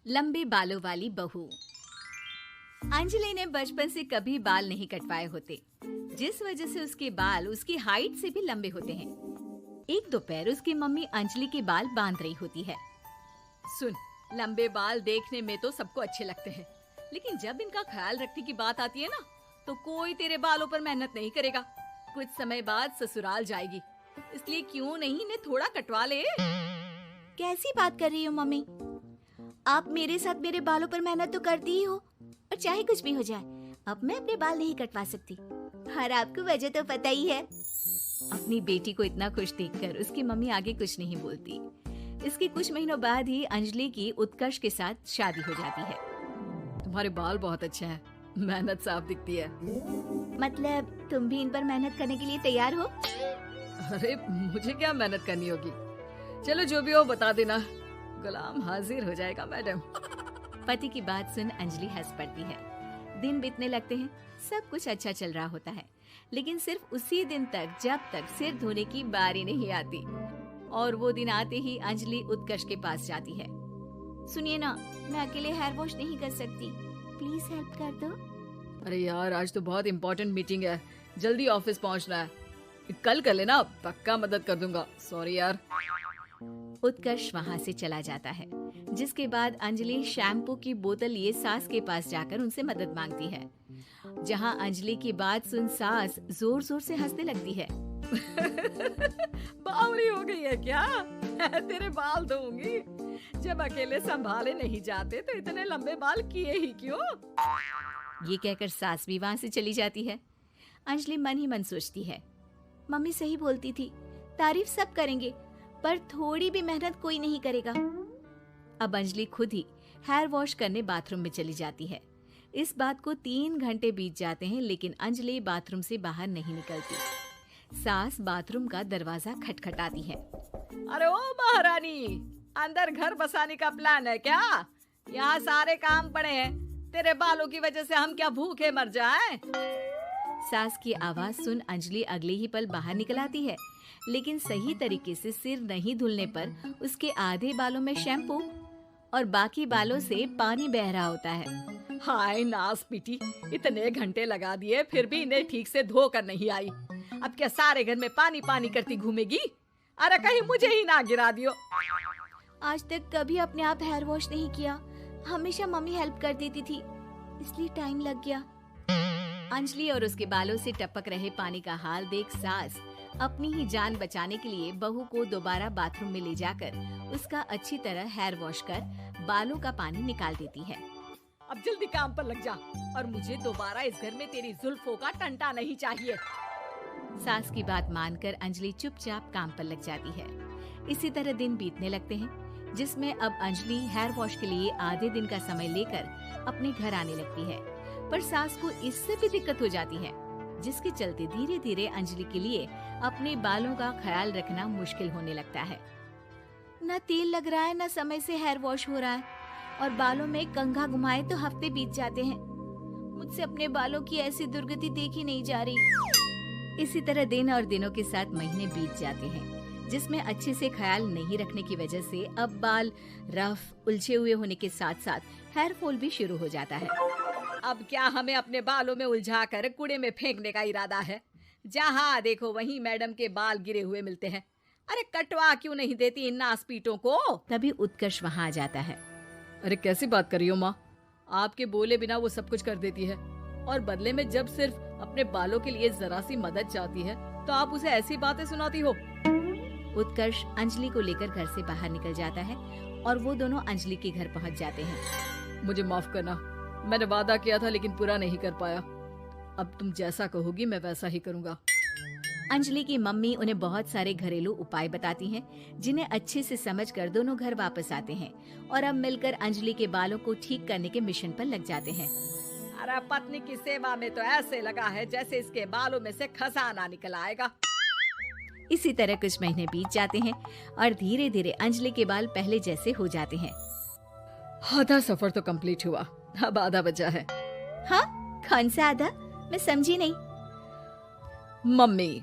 लंबे बालों वाली बहू। अंजलि ने बचपन से कभी बाल नहीं कटवाए होते, जिस वजह से उसके बाल उसकी हाइट से भी लंबे होते हैं। एक दोपहर उसकी मम्मी अंजलि के बाल बांध रही होती है। सुन, लंबे बाल देखने में तो सबको अच्छे लगते हैं, लेकिन जब इनका ख्याल रखने की बात आती है ना, तो कोई तेरे बालों पर मेहनत नहीं करेगा। कुछ समय बाद ससुराल जाएगी, इसलिए क्यों नहीं इन्हें थोड़ा कटवा ले। कैसी बात कर रही हो मम्मी? आप मेरे साथ मेरे बालों पर मेहनत तो करती ही हो, और चाहे कुछ भी हो जाए, अब मैं अपने बाल नहीं कटवा सकती। और आपको वजह तो पता ही है। अपनी बेटी को इतना खुश देखकर उसकी मम्मी आगे कुछ नहीं बोलती। इसके कुछ महीनों बाद ही अंजलि की उत्कर्ष के साथ शादी हो जाती है। तुम्हारे बाल बहुत अच्छे हैं, मेहनत साफ दिखती है। मतलब तुम भी इन पर मेहनत करने के लिए तैयार हो? अरे मुझे क्या मेहनत करनी होगी, चलो जो भी हो बता देना, गुलाम हाजिर हो जाएगा मैडम। पति की बात सुन अंजलि हंस पड़ती है। दिन बीतने लगते हैं, सब कुछ अच्छा चल रहा होता है, लेकिन सिर्फ उसी दिन तक जब तक सिर धोने की बारी नहीं आती। और वो दिन आते ही अंजलि उत्कर्ष के पास जाती है। सुनिए ना, मैं अकेले हेयर वॉश नहीं कर सकती, प्लीज हेल्प कर दो। अरे यार, आज तो बहुत इम्पोर्टेंट मीटिंग है, जल्दी ऑफिस पहुंचना है, कल कर लेना, पक्का मदद कर दूंगा। सॉरी यार। उत्कर्ष वहाँ से चला जाता है, जिसके बाद अंजलि शैम्पू की बोतल लिए सास के पास जाकर उनसे मदद मांगती है। जहाँ अंजलि की बात सुन सास जोर जोर से हंसने लगती है। बावरी हो गई है क्या? तेरे बाल धोऊंगी, जब अकेले संभाले नहीं जाते तो इतने लंबे बाल किए ही क्यों? ये कहकर सास भी वहाँ से चली जाती है। अंजलि मन ही मन सोचती है, मम्मी सही बोलती थी, तारीफ सब करेंगे, पर थोड़ी भी मेहनत कोई नहीं करेगा। अब अंजलि खुद ही हेयर वॉश करने बाथरूम में चली जाती है। इस बात को 3 घंटे बीत जाते हैं, लेकिन अंजलि बाथरूम से बाहर नहीं निकलती। सास बाथरूम का दरवाजा खटखटाती है। अरे ओ महारानी, अंदर घर बसाने का प्लान है क्या? यहाँ सारे काम पड़े हैं, तेरे बालों की वजह से हम क्या भूखे मर जाएं? सास की आवाज सुन अंजलि अगले ही पल बाहर निकल आती है, लेकिन सही तरीके से सिर नहीं धुलने पर उसके आधे बालों में शैम्पू और बाकी बालों से पानी बह रहा होता है। हाय नास पीटी, इतने घंटे लगा दिए फिर भी इन्हें ठीक से धो कर नहीं आई। अब क्या सारे घर में पानी पानी करती घूमेगी? अरे कहीं मुझे ही ना गिरा दियो। आज तक कभी अपने आप हेयर वॉश नहीं किया, हमेशा मम्मी हेल्प कर देती थी, इसलिए टाइम लग गया। अंजलि और उसके बालों से टपक रहे पानी का हाल देख सास अपनी ही जान बचाने के लिए बहू को दोबारा बाथरूम में ले जाकर उसका अच्छी तरह हेयर वॉश कर बालों का पानी निकाल देती है। अब जल्दी काम पर लग जा, और मुझे दोबारा इस घर में तेरी जुल्फों का टंटा नहीं चाहिए। सास की बात मानकर अंजलि चुपचाप काम पर लग जाती है। इसी तरह दिन बीतने लगते हैं, जिसमें अब अंजलि हेयर वॉश के लिए आधे दिन का समय लेकर अपने घर आने लगती है, पर सास को इससे भी दिक्कत हो जाती है, जिसके चलते धीरे धीरे अंजलि के लिए अपने बालों का ख्याल रखना मुश्किल होने लगता है। न तेल लग रहा है, न समय से हेयर वॉश हो रहा है, और बालों में कंघा घुमाए तो हफ्ते बीत जाते हैं। मुझसे अपने बालों की ऐसी दुर्गति देखी नहीं जा रही। इसी तरह दिन और दिनों के साथ महीने बीत जाते हैं, जिसमें अच्छे से ख्याल नहीं रखने की वजह से अब बाल रफ उलझे हुए होने के साथ साथ हेयर फॉल भी शुरू हो जाता है। अब क्या हमें अपने बालों में उलझाकर कूड़े में फेंकने का इरादा है? जहाँ देखो वहीं मैडम के बाल गिरे हुए मिलते हैं। अरे कटवा क्यों नहीं देती इन नासपीटों को? तभी उत्कर्ष वहाँ आ जाता है। अरे कैसी बात कर रही हो माँ, आपके बोले बिना वो सब कुछ कर देती है, और बदले में जब सिर्फ अपने बालों के लिए जरा सी मदद चाहती है तो आप उसे ऐसी बातें सुनाती हो। उत्कर्ष अंजलि को लेकर घर से बाहर निकल जाता है और वो दोनों अंजलि के घर पहुँच जाते हैं। मुझे माफ करना, मैंने वादा किया था लेकिन पूरा नहीं कर पाया। अब तुम जैसा कहोगी मैं वैसा ही करूँगा। अंजलि की मम्मी उन्हें बहुत सारे घरेलू उपाय बताती हैं, जिन्हें अच्छे से समझकर दोनों घर वापस आते हैं और अब मिलकर अंजलि के बालों को ठीक करने के मिशन पर लग जाते हैं। अरे पत्नी की सेवा में तो ऐसे लगा है जैसे इसके बालों में से खजाना निकल आएगा। इसी तरह कुछ महीने बीत जाते हैं और धीरे धीरे अंजलि के बाल पहले जैसे हो जाते हैं। आधा सफर तो कंप्लीट हुआ, अब आधा बचा है। हाँ, कौन सा आधा? मैं समझी नहीं। मम्मी।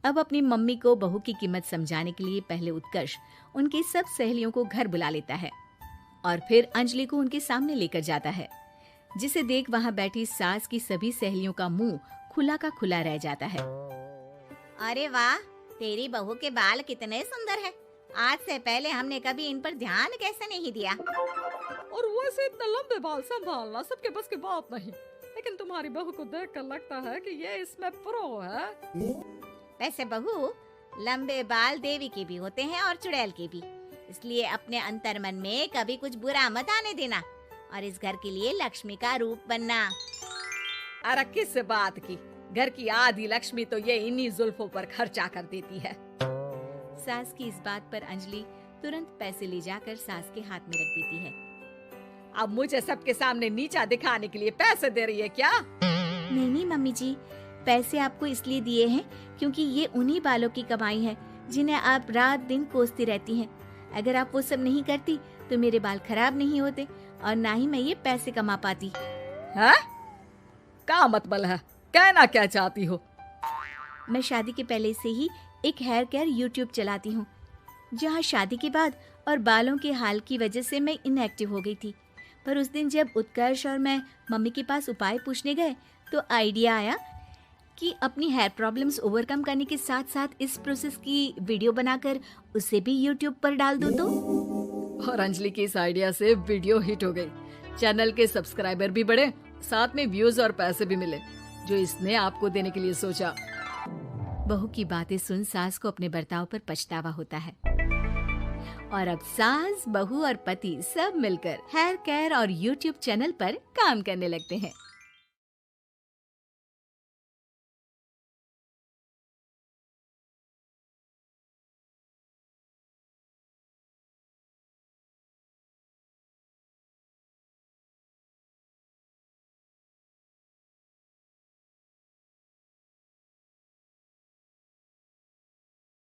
अब अपनी मम्मी को बहू की कीमत समझाने के लिए पहले उत्कर्ष उनकी सब सहेलियों को घर बुला लेता है। और फिर अंजलि को उनके सामने लेकर जाता है, जिसे देख वहाँ बैठी सास की सभी सहेलियों का मुंह खुला का खुला रह जाता है। अरे वाह, तेरी बहू के बाल कितने सुंदर हैं। आज से पहले हमने कभी इन पर ध्यान कैसे नहीं दिया। और वैसे इतने लंबे बाल संभालना सबके बस की बात नहीं, लेकिन तुम्हारी बहू को देखकर लगता है कि ये इसमें प्रो है। वैसे बहू, लंबे बाल देवी के भी होते हैं और चुड़ैल के भी, इसलिए अपने अंतर्मन में कभी कुछ बुरा मत आने देना और इस घर के लिए लक्ष्मी का रूप बनना। अरे किस बात की, घर की आधी लक्ष्मी तो ये इन्हीं जुल्फों पर खर्चा कर देती है। सास की इस बात पर अंजलि तुरंत पैसे ले जाकर सास के हाथ में रख देती है। अब मुझे सबके सामने नीचा दिखाने के लिए पैसे दे रही है क्या? नहीं मम्मी जी, पैसे आपको इसलिए दिए हैं क्योंकि ये उन्हीं बालों की कमाई है जिन्हें आप रात दिन कोसती रहती हैं। अगर आप वो सब नहीं करती तो मेरे बाल खराब नहीं होते और ना ही मैं ये पैसे कमा पाती। है? क्या मतलब है? कहना क्या चाहती हो? मैं शादी के पहले से ही एक हेयर केयर यूट्यूब चलाती हूँ, जहाँ शादी के बाद और बालों के हाल की वजह से मैं इनएक्टिव हो गई थी। पर उस दिन जब उत्कर्ष और मैं मम्मी के पास उपाय पूछने गए तो आइडिया आया कि अपनी हेयर प्रॉब्लम्स ओवरकम करने के साथ साथ इस प्रोसेस की वीडियो बनाकर उसे भी यूट्यूब पर डाल दूँ तो। और अंजलि की इस आइडिया से वीडियो हिट हो गई, चैनल के सब्सक्राइबर भी बढ़े, साथ में व्यूज और पैसे भी मिले, जो इसने आपको देने के लिए सोचा। बहू की बातें सुन सास को अपने बर्ताव पर पछतावा होता है और अब सास, बहू और पति सब मिलकर हेयर केयर और यूट्यूब चैनल पर काम करने लगते हैं।